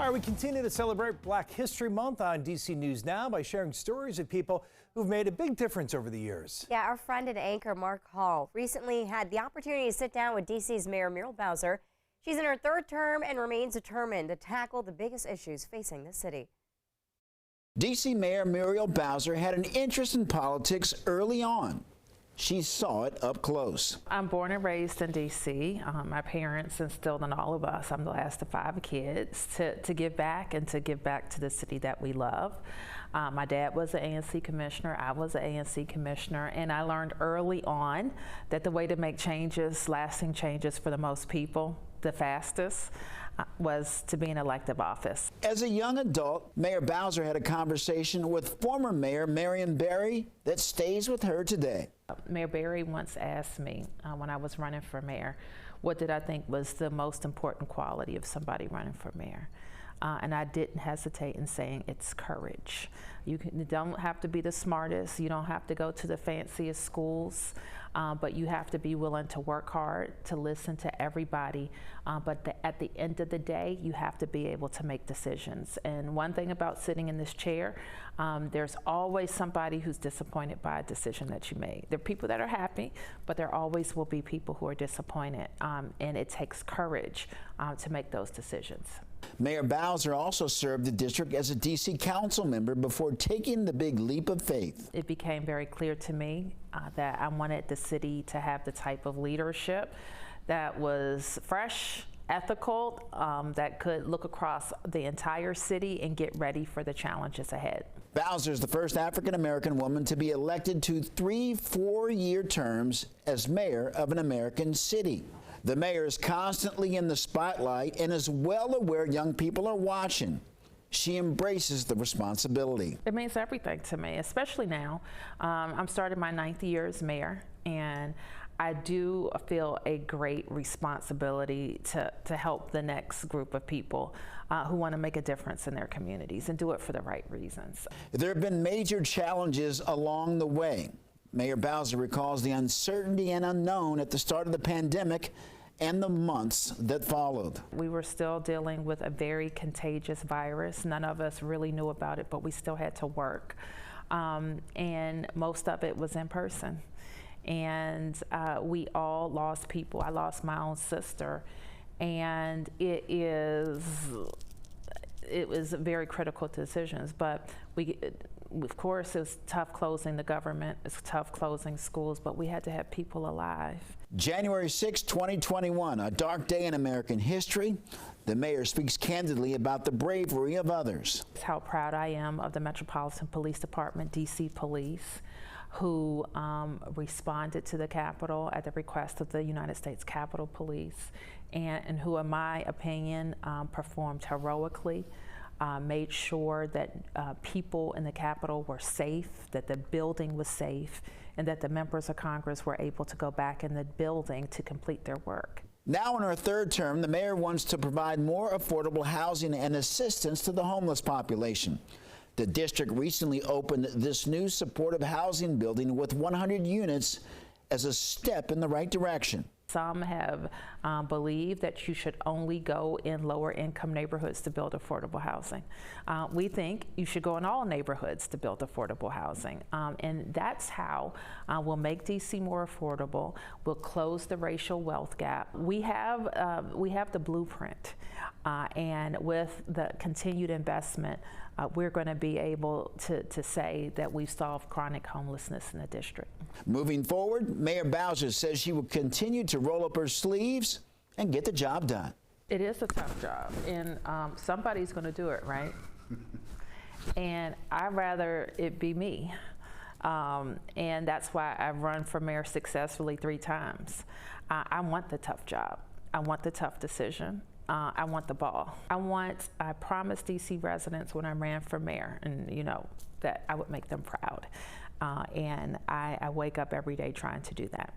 All right, we continue to celebrate Black History Month on DC News Now by sharing stories of people who've made a big difference over the years. Yeah, our friend and anchor Mark Hall recently had the opportunity to sit down with DC's Mayor Muriel Bowser. She's in her third term and remains determined to tackle the biggest issues facing the city. DC Mayor Muriel Bowser had an interest in politics early on. She saw it up close. I'm born and raised in D.C. My parents instilled in all of us, I'm the last of 5 kids, to give back and to give back to the city that we love. My dad was an ANC commissioner, I was an ANC commissioner, and I learned early on that the way to make changes, lasting changes for the most people, the fastest, was to be in elective office. As a young adult, Mayor Bowser had a conversation with former Mayor Marion Barry that stays with her today. Mayor Barry once asked me when I was running for mayor, what did I think was the most important quality of somebody running for mayor? And I didn't hesitate in saying it's courage. You don't have to be the smartest, you don't have to go to the fanciest schools, but you have to be willing to work hard, to listen to everybody, but at the end of the day, you have to be able to make decisions. And one thing about sitting in this chair, there's always somebody who's disappointed by a decision that you made. There are people that are happy, but there always will be people who are disappointed, and it takes courage to make those decisions. Mayor Bowser also served the district as a D.C. council member before taking the big leap of faith. It became very clear to me that I wanted the city to have the type of leadership that was fresh, ethical, that could look across the entire city and get ready for the challenges ahead. Bowser is the first African-American woman to be elected to 3 4-year terms as mayor of an American city. The mayor is constantly in the spotlight and is well aware young people are watching. She embraces the responsibility. It means everything to me, especially now. I'm starting my 9th year as mayor, and I do feel a great responsibility to help the next group of people who want to make a difference in their communities and do it for the right reasons. There have been major challenges along the way. Mayor Bowser recalls the uncertainty and unknown at the start of the pandemic and the months that followed. We were still dealing with a very contagious virus. None of us really knew about it, but we still had to work. And most of it was in person. And we all lost people. I lost my own sister. And it was very critical decisions, but of course, it was tough closing the government, it's tough closing schools, but we had to have people alive. January 6, 2021, a dark day in American history. The mayor speaks candidly about the bravery of others. How proud I am of the Metropolitan Police Department, DC Police, who responded to the Capitol at the request of the United States Capitol Police, and who, in my opinion, performed heroically, made sure that people in the Capitol were safe, that the building was safe, and that the members of Congress were able to go back in the building to complete their work. Now in her 3rd term, the mayor wants to provide more affordable housing and assistance to the homeless population. The district recently opened this new supportive housing building with 100 units as a step in the right direction. Some have believed that you should only go in lower income neighborhoods to build affordable housing. We think you should go in all neighborhoods to build affordable housing. And that's how we'll make DC more affordable. We'll close the racial wealth gap. We have the blueprint. And with the continued investment, we're going to be able to say that we've solved chronic homelessness in the district. Moving forward, Mayor Bowser says she will continue to roll up her sleeves and get the job done. It is a tough job, and somebody's going to do it, right? And I'd rather it be me. And that's why I've run for mayor successfully 3 times. I want the tough job. I want the tough decision. I want the ball. I promised DC residents when I ran for mayor, and that I would make them proud. And I wake up every day trying to do that.